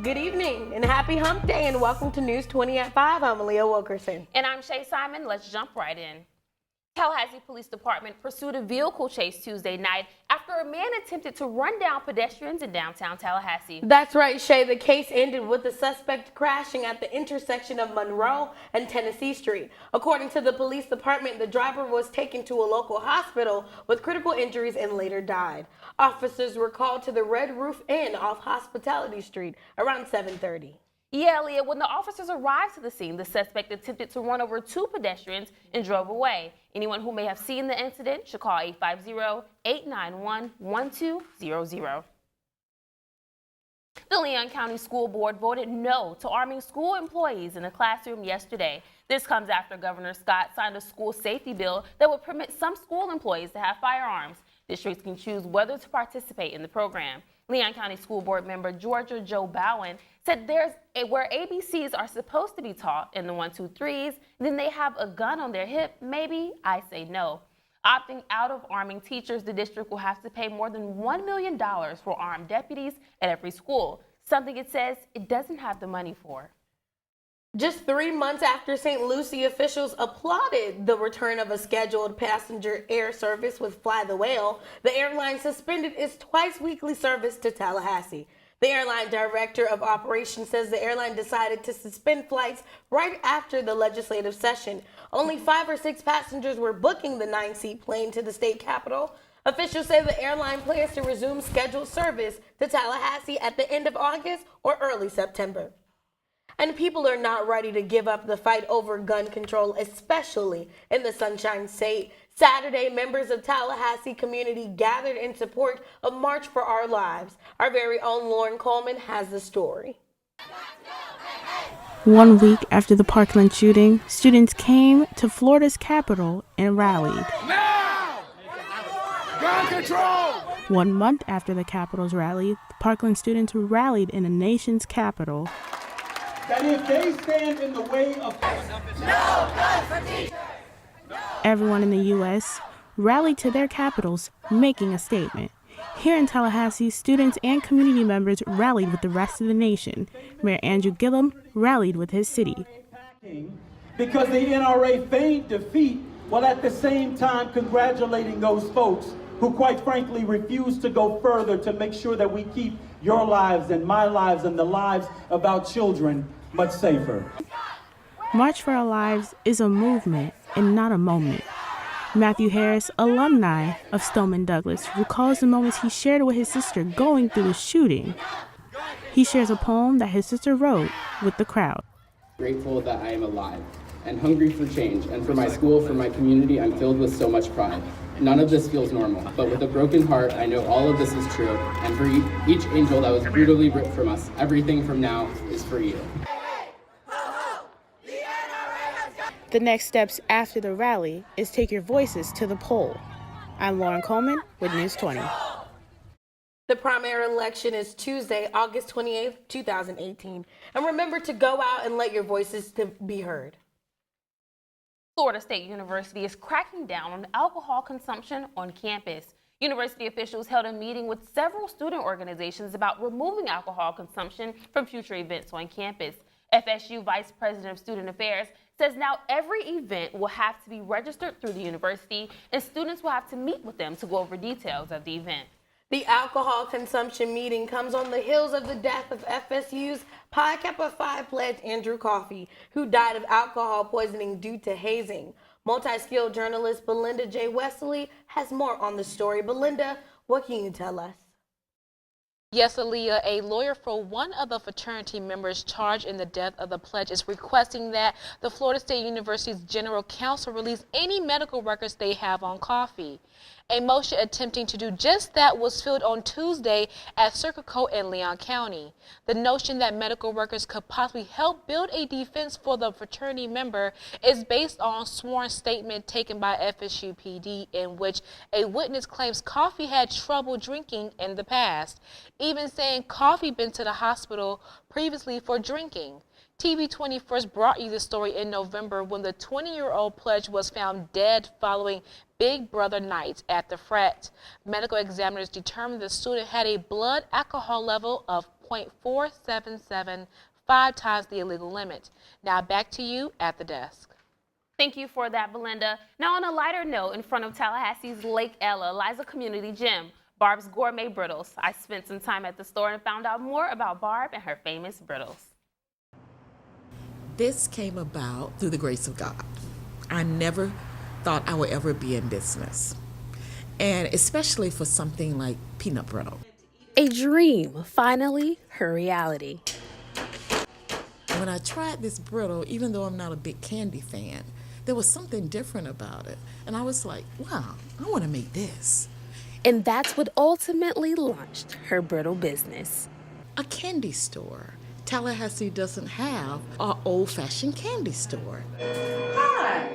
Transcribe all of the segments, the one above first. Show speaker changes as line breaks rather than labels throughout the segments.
Good evening and happy hump day and welcome to News 20 at 5. I'm Leah Wilkerson.
And I'm Shay Simon. Let's jump right in. Tallahassee Police Department pursued a vehicle chase Tuesday night after a man attempted to run down pedestrians in downtown Tallahassee.
That's right, Shay. The case ended with the suspect crashing at the intersection of Monroe and Tennessee Street. According to the police department, the driver was taken to a local hospital with critical injuries and later died. Officers were called to the Red Roof Inn off Hospitality Street around 7:30.
Yeah, Leah, when the officers arrived to the scene, the suspect attempted to run over two pedestrians and drove away. Anyone who may have seen the incident should call 850-891-1200. The Leon County School Board voted no to arming school employees in the classroom yesterday. This comes after Governor Scott signed a school safety bill that would permit some school employees to have firearms. Districts can choose whether to participate in the program. Leon County School Board member Georgia Joe Bowen said where ABCs are supposed to be taught in the 1, 2, 3s, then they have a gun on their hip, maybe I say no. Opting out of arming teachers, the district will have to pay more than $1 million for armed deputies at every school, something it says it doesn't have the money for.
Just 3 months after St. Lucie, officials applauded the return of a scheduled passenger air service with Fly the Whale, the airline suspended its twice-weekly service to Tallahassee. The airline director of operations says the airline decided to suspend flights right after the legislative session. Only 5 or 6 passengers were booking the 9-seat plane to the state capitol. Officials say the airline plans to resume scheduled service to Tallahassee at the end of August or early September. And people are not ready to give up the fight over gun control, especially in the Sunshine State. Saturday, members of Tallahassee community gathered in support of March for Our Lives. Our very own Lauren Coleman has the story.
1 week after the Parkland shooting, students came to Florida's Capitol and rallied.
Now! Gun control!
1 month after the Capitol's rally, the Parkland students rallied in the nation's capital.
That if they stand in the way of
no guns for teachers!
Everyone in the U.S. rallied to their capitals, making a statement. Here in Tallahassee, students and community members rallied with the rest of the nation. Mayor Andrew Gillum rallied with his city.
Because the NRA feigned defeat, while at the same time congratulating those folks who quite frankly refuse to go further to make sure that we keep your lives and my lives and the lives of our children much safer.
March for Our Lives is a movement and not a moment. Matthew Harris, alumni of Stoneman Douglas, recalls the moments he shared with his sister going through the shooting. He shares a poem that his sister wrote with the crowd.
Grateful that I am alive and hungry for change, and for my school, for my community, I'm filled with so much pride. None of this feels normal, but with a broken heart, I know all of this is true, and for each angel that was brutally ripped from us, everything from now is for you.
The next steps after the rally is take your voices to the poll. I'm Lauren Coleman with News 20.
The primary election is Tuesday, August 28th, 2018. And remember to go out and let your voices be heard.
Florida State University is cracking down on alcohol consumption on campus. University officials held a meeting with several student organizations about removing alcohol consumption from future events on campus. FSU Vice President of Student Affairs says now every event will have to be registered through the university and students will have to meet with them to go over details of the event.
The alcohol consumption meeting comes on the heels of the death of FSU's Pi Kappa Phi pledge Andrew Coffey, who died of alcohol poisoning due to hazing. Multi-skilled journalist Belinda J. Wesley has more on the story. Belinda, what can you tell us?
Yes, Aaliyah, a lawyer for one of the fraternity members charged in the death of the pledge is requesting that the Florida State University's General Counsel release any medical records they have on Coffey. A motion attempting to do just that was filed on Tuesday at Circuit Court in Leon County. The notion that medical records could possibly help build a defense for the fraternity member is based on a sworn statement taken by FSU PD in which a witness claims Coffey had trouble drinking in the past, even saying Coffey been to the hospital previously for drinking. TV20 first brought you the story in November when the 20-year-old pledge was found dead following Big Brother nights at the frat. Medical examiners determined the student had a blood alcohol level of 0.477, 5 times the illegal limit. Now back to you at the desk.
Thank you for that, Belinda. Now, on a lighter note, in front of Tallahassee's Lake Ella lies a community gym, Barb's Gourmet Brittles. I spent some time at the store and found out more about Barb and her famous brittles.
This came about through the grace of God. I never thought I would ever be in business, and especially for something like peanut brittle.
A dream, finally, her reality.
When I tried this brittle, even though I'm not a big candy fan, there was something different about it. And I was like, wow, I want to make this.
And that's what ultimately launched her brittle business.
A candy store. Tallahassee doesn't have an old-fashioned candy store.
Hi,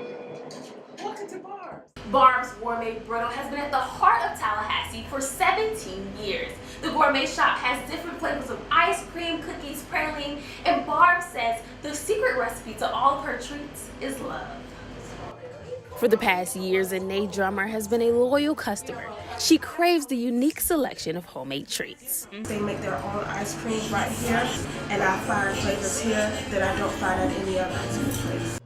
welcome to Barbs.
Barb's Gourmet Brittle has been at the heart of Tallahassee for 17 years. The gourmet shop has different flavors of ice cream, cookies, praline, and Barb says the secret recipe to all of her treats is love. For the past years, Anae Drummer has been a loyal customer. She craves the unique selection of homemade treats.
They make their own ice cream right here, and I find flavors here that I don't find at any other ice cream place.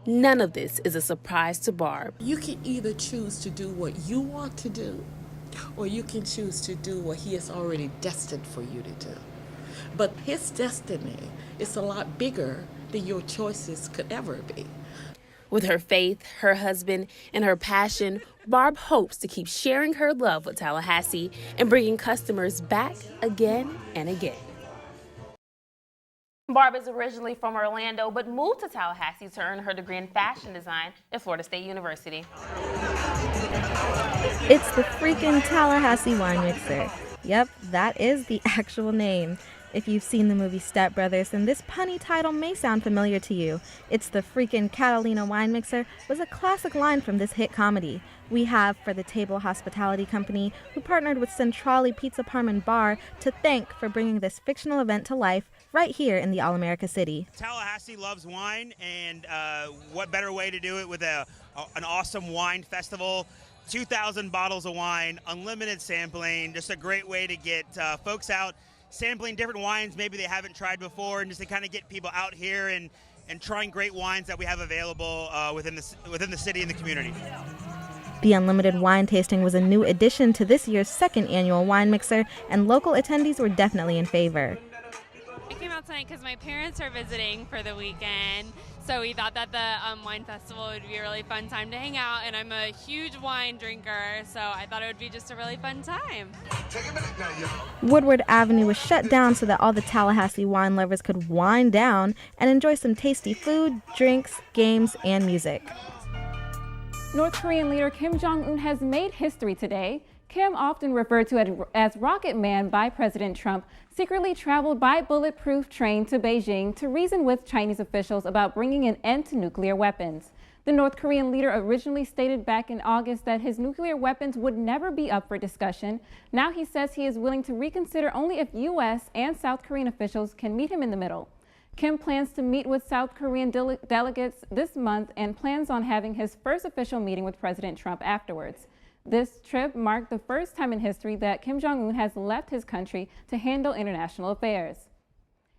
None of this is a surprise to Barb.
You can either choose to do what you want to do, or you can choose to do what he has already destined for you to do. But his destiny is a lot bigger than your choices could ever be.
With her faith, her husband, and her passion, Barb hopes to keep sharing her love with Tallahassee and bringing customers back again and again. Barb is originally from Orlando, but moved to Tallahassee to earn her degree in fashion design at Florida State University.
It's the freaking Tallahassee wine mixer. Yep, that is the actual name. If you've seen the movie Step Brothers, then this punny title may sound familiar to you. It's the freaking Catalina wine mixer was a classic line from this hit comedy. We have For the Table Hospitality Company, who partnered with Centrale Pizza Parm and Bar to thank for bringing this fictional event to life right here in the All-America City.
Tallahassee loves wine, and what better way to do it with an awesome wine festival. 2,000 bottles of wine, unlimited sampling, just a great way to get folks out sampling different wines maybe they haven't tried before, and just to kind of get people out here and trying great wines that we have available within the city and the community.
The unlimited wine tasting was a new addition to this year's second annual wine mixer, and local attendees were definitely in favor.
I came out tonight because my parents are visiting for the weekend, so we thought that the wine festival would be a really fun time to hang out, and I'm a huge wine drinker, so I thought it would be just a really fun time.
Woodward Avenue was shut down so that all the Tallahassee wine lovers could wind down and enjoy some tasty food, drinks, games, and music.
North Korean leader Kim Jong-un has made history today. Kim, often referred to as Rocket Man by President Trump, secretly traveled by bulletproof train to Beijing to reason with Chinese officials about bringing an end to nuclear weapons. The North Korean leader originally stated back in August that his nuclear weapons would never be up for discussion. Now he says he is willing to reconsider only if U.S. and South Korean officials can meet him in the middle. Kim plans to meet with South Korean delegates this month and plans on having his first official meeting with President Trump afterwards. This trip marked the first time in history that Kim Jong-un has left his country to handle international affairs.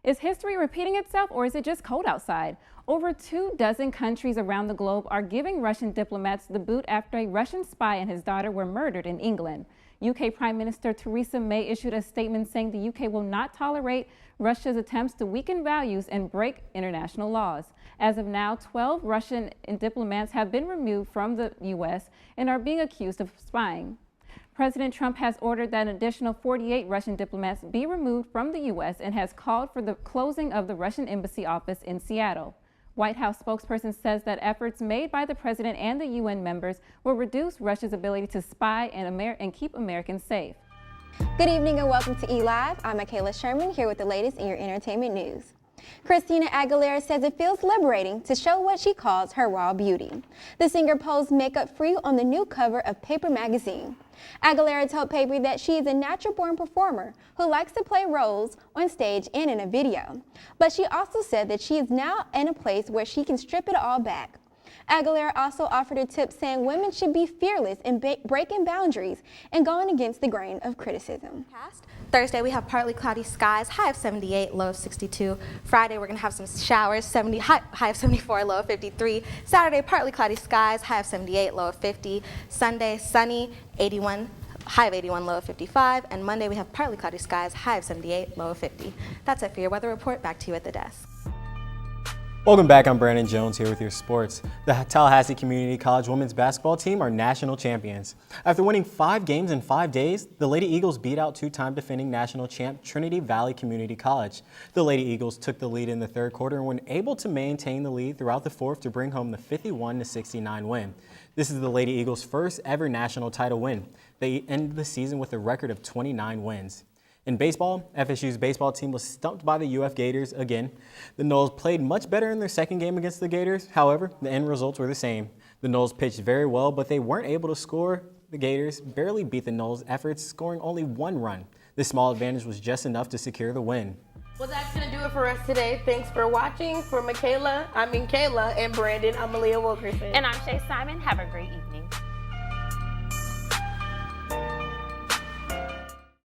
Is history repeating itself, or is it just cold outside? Over 24 countries around the globe are giving Russian diplomats the boot after a Russian spy and his daughter were murdered in England. UK Prime Minister Theresa May issued a statement saying the UK will not tolerate Russia's attempts to weaken values and break international laws. As of now, 12 Russian diplomats have been removed from the U.S. and are being accused of spying. President Trump has ordered that an additional 48 Russian diplomats be removed from the U.S. and has called for the closing of the Russian embassy office in Seattle. White House spokesperson says that efforts made by the president and the UN members will reduce Russia's ability to spy and keep Americans safe.
Good evening and welcome to eLive. I'm Michaela Sherman here with the latest in your entertainment news. Christina Aguilera says it feels liberating to show what she calls her raw beauty. The singer posed makeup-free on the new cover of Paper magazine. Aguilera told Paper that she is a natural-born performer who likes to play roles on stage and in a video. But she also said that she is now in a place where she can strip it all back. Aguilera also offered a tip saying women should be fearless in breaking boundaries and going against the grain of criticism.
Thursday, we have partly cloudy skies, high of 78, low of 62. Friday, we're going to have some showers, high of 74, low of 53. Saturday, partly cloudy skies, high of 78, low of 50. Sunday, sunny, 81, high of 81, low of 55. And Monday, we have partly cloudy skies, high of 78, low of 50. That's it for your weather report. Back to you at the desk.
Welcome back. I'm Brandon Jones here with your sports. The Tallahassee Community College women's basketball team are national champions. After winning 5 games in 5 days, the Lady Eagles beat out 2-time defending national champ Trinity Valley Community College. The Lady Eagles took the lead in the third quarter and were able to maintain the lead throughout the fourth to bring home the 51-69 win. This is the Lady Eagles' first ever national title win. They ended the season with a record of 29 wins. In baseball, FSU's baseball team was stumped by the UF Gators again. The Noles played much better in their second game against the Gators. However, the end results were the same. The Noles pitched very well, but they weren't able to score. The Gators barely beat the Noles' efforts, scoring only 1 run. This small advantage was just enough to secure the win.
Well, that's going to do it for us today. Thanks for watching. For Kayla and Brandon, I'm Aaliyah Wilkerson.
And I'm Shay Simon. Have a great evening.